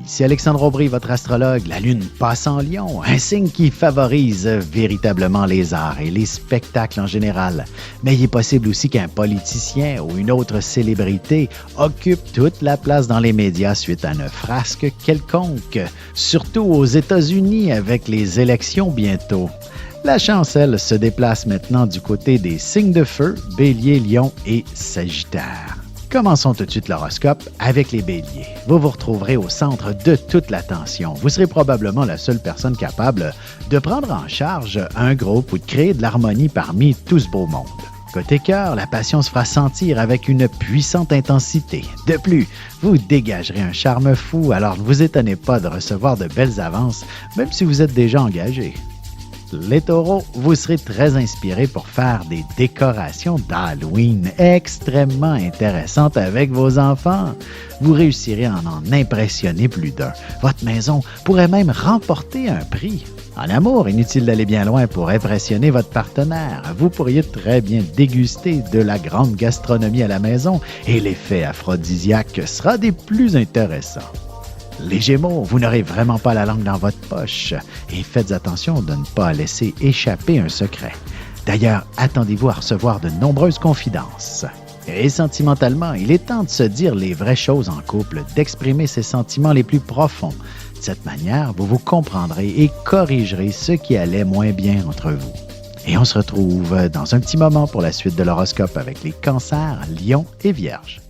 Ici Alexandre Aubry, votre astrologue. La Lune passe en Lion, un signe qui favorise véritablement les arts et les spectacles en général. Mais il est possible aussi qu'un politicien ou une autre célébrité occupe toute la place dans les médias suite à un frasque quelconque, surtout aux États-Unis avec les élections bientôt. La chance, elle, se déplace maintenant du côté des signes de feu, Bélier, Lion et Sagittaire. Commençons tout de suite l'horoscope avec les Béliers. Vous vous retrouverez au centre de toute l'attention. Vous serez probablement la seule personne capable de prendre en charge un groupe ou de créer de l'harmonie parmi tout ce beau monde. Côté cœur, la passion se fera sentir avec une puissante intensité. De plus, vous dégagerez un charme fou, alors ne vous étonnez pas de recevoir de belles avances, même si vous êtes déjà engagé. Les taureaux, vous serez très inspirés pour faire des décorations d'Halloween extrêmement intéressantes avec vos enfants. Vous réussirez à en impressionner plus d'un. Votre maison pourrait même remporter un prix. En amour, inutile d'aller bien loin pour impressionner votre partenaire. Vous pourriez très bien déguster de la grande gastronomie à la maison et l'effet aphrodisiaque sera des plus intéressants. Les Gémeaux, vous n'aurez vraiment pas la langue dans votre poche et faites attention de ne pas laisser échapper un secret. D'ailleurs, attendez-vous à recevoir de nombreuses confidences. Et sentimentalement, il est temps de se dire les vraies choses en couple, d'exprimer ses sentiments les plus profonds. De cette manière, vous vous comprendrez et corrigerez ce qui allait moins bien entre vous. Et on se retrouve dans un petit moment pour la suite de l'horoscope avec les Cancers, Lions et Vierges.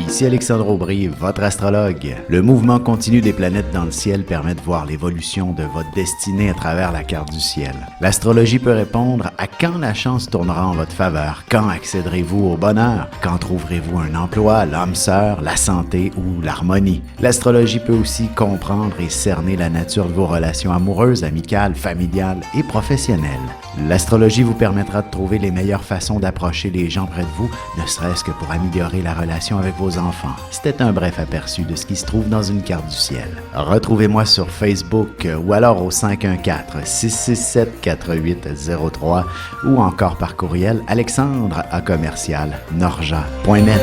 Ici Alexandre Aubry, votre astrologue. Le mouvement continu des planètes dans le ciel permet de voir l'évolution de votre destinée à travers la carte du ciel. L'astrologie peut répondre à quand la chance tournera en votre faveur, quand accéderez-vous au bonheur, quand trouverez-vous un emploi, l'âme sœur, la santé ou l'harmonie. L'astrologie peut aussi comprendre et cerner la nature de vos relations amoureuses, amicales, familiales et professionnelles. L'astrologie vous permettra de trouver les meilleures façons d'approcher les gens près de vous, ne serait-ce que pour améliorer la relation avec vos enfants. C'était un bref aperçu de ce qui se trouve dans une carte du ciel. Retrouvez-moi sur Facebook ou alors au 514-667-4803 ou encore par courriel alexandre@norja.net.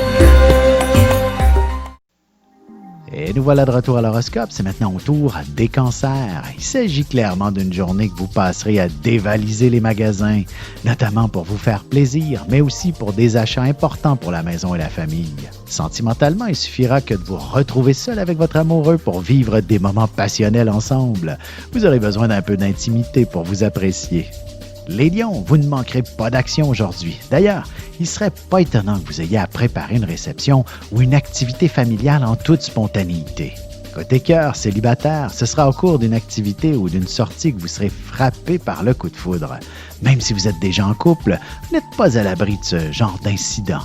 Et nous voilà de retour à l'horoscope. C'est maintenant au tour des Cancers. Il s'agit clairement d'une journée que vous passerez à dévaliser les magasins, notamment pour vous faire plaisir, mais aussi pour des achats importants pour la maison et la famille. Sentimentalement, il suffira que de vous retrouver seul avec votre amoureux pour vivre des moments passionnels ensemble. Vous aurez besoin d'un peu d'intimité pour vous apprécier. Les Lions, vous ne manquerez pas d'action aujourd'hui. D'ailleurs, il ne serait pas étonnant que vous ayez à préparer une réception ou une activité familiale en toute spontanéité. Côté cœur, célibataire, ce sera au cours d'une activité ou d'une sortie que vous serez frappé par le coup de foudre. Même si vous êtes déjà en couple, vous n'êtes pas à l'abri de ce genre d'incident.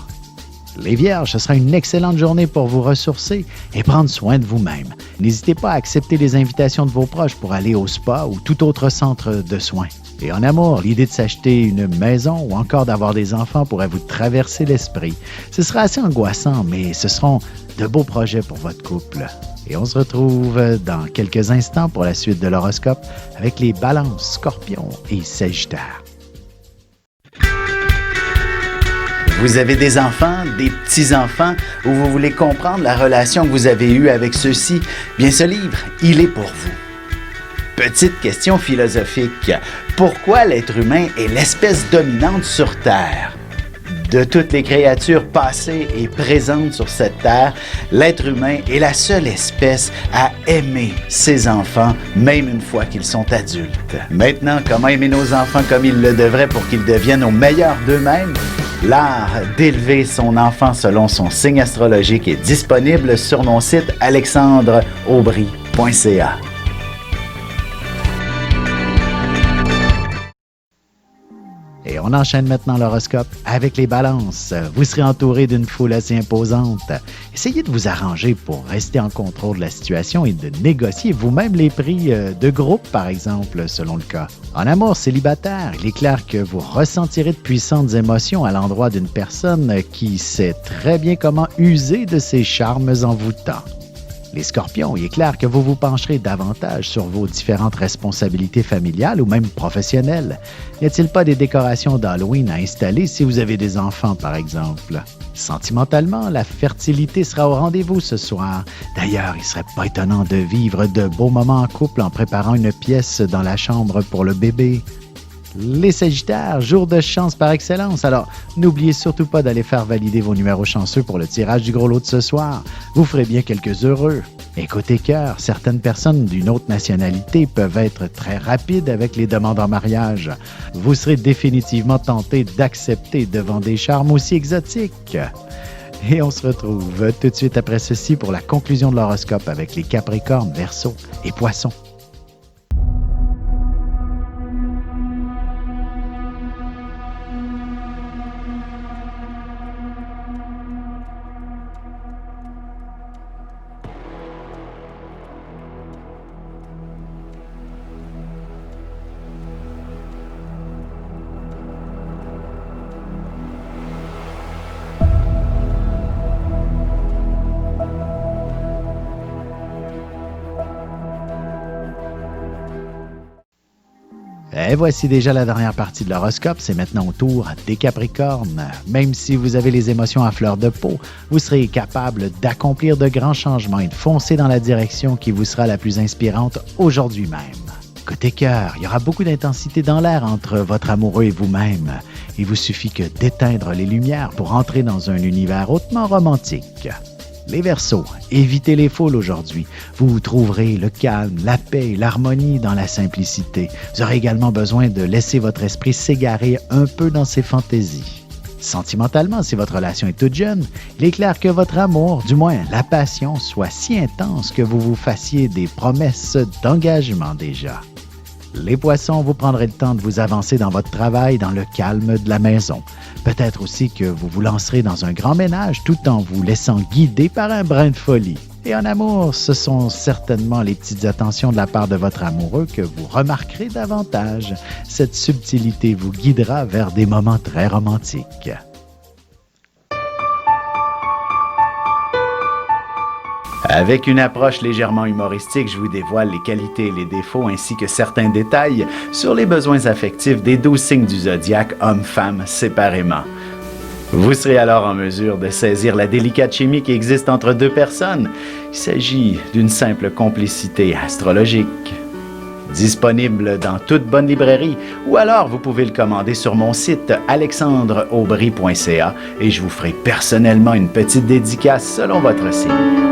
Les Vierges, ce sera une excellente journée pour vous ressourcer et prendre soin de vous-même. N'hésitez pas à accepter les invitations de vos proches pour aller au spa ou tout autre centre de soins. Et en amour, l'idée de s'acheter une maison ou encore d'avoir des enfants pourrait vous traverser l'esprit. Ce sera assez angoissant, mais ce seront de beaux projets pour votre couple. Et on se retrouve dans quelques instants pour la suite de l'horoscope avec les Balances, Scorpions et Sagittaires. Vous avez des enfants, des petits-enfants, ou vous voulez comprendre la relation que vous avez eue avec ceux-ci? Bien, ce livre, il est pour vous. Petite question philosophique. Pourquoi l'être humain est l'espèce dominante sur Terre? De toutes les créatures passées et présentes sur cette Terre, l'être humain est la seule espèce à aimer ses enfants, même une fois qu'ils sont adultes. Maintenant, comment aimer nos enfants comme ils le devraient pour qu'ils deviennent au meilleur d'eux-mêmes? L'art d'élever son enfant selon son signe astrologique est disponible sur mon site alexandreaubry.ca. Et on enchaîne maintenant l'horoscope avec les Balances. Vous serez entouré d'une foule assez imposante. Essayez de vous arranger pour rester en contrôle de la situation et de négocier vous-même les prix de groupe, par exemple, selon le cas. En amour célibataire, il est clair que vous ressentirez de puissantes émotions à l'endroit d'une personne qui sait très bien comment user de ses charmes envoûtants. Les Scorpions, il est clair que vous vous pencherez davantage sur vos différentes responsabilités familiales ou même professionnelles. N'y a-t-il pas des décorations d'Halloween à installer si vous avez des enfants, par exemple? Sentimentalement, la fertilité sera au rendez-vous ce soir. D'ailleurs, il serait pas étonnant de vivre de beaux moments en couple en préparant une pièce dans la chambre pour le bébé. Les Sagittaires, jour de chance par excellence. Alors, n'oubliez surtout pas d'aller faire valider vos numéros chanceux pour le tirage du gros lot de ce soir. Vous ferez bien quelques heureux. Et côté cœur, certaines personnes d'une autre nationalité peuvent être très rapides avec les demandes en mariage. Vous serez définitivement tenté d'accepter devant des charmes aussi exotiques. Et on se retrouve tout de suite après ceci pour la conclusion de l'horoscope avec les Capricornes, Verseaux et Poissons. Et voici déjà la dernière partie de l'horoscope. C'est maintenant au tour des Capricornes. Même si vous avez les émotions à fleur de peau, vous serez capable d'accomplir de grands changements et de foncer dans la direction qui vous sera la plus inspirante aujourd'hui même. Côté cœur, il y aura beaucoup d'intensité dans l'air entre votre amoureux et vous-même. Il vous suffit que d'éteindre les lumières pour entrer dans un univers hautement romantique. Les Verseaux, évitez les foules aujourd'hui. Vous trouverez le calme, la paix et l'harmonie dans la simplicité. Vous aurez également besoin de laisser votre esprit s'égarer un peu dans ses fantaisies. Sentimentalement, si votre relation est toute jeune, il est clair que votre amour, du moins la passion, soit si intense que vous vous fassiez des promesses d'engagement déjà. Les Poissons, vous prendrez le temps de vous avancer dans votre travail dans le calme de la maison. Peut-être aussi que vous vous lancerez dans un grand ménage tout en vous laissant guider par un brin de folie. Et en amour, ce sont certainement les petites attentions de la part de votre amoureux que vous remarquerez davantage. Cette subtilité vous guidera vers des moments très romantiques. Avec une approche légèrement humoristique, je vous dévoile les qualités et les défauts ainsi que certains détails sur les besoins affectifs des 12 signes du zodiaque, hommes-femmes, séparément. Vous serez alors en mesure de saisir la délicate chimie qui existe entre deux personnes. Il s'agit d'une simple complicité astrologique. Disponible dans toute bonne librairie ou alors vous pouvez le commander sur mon site alexandreaubry.ca et je vous ferai personnellement une petite dédicace selon votre signe.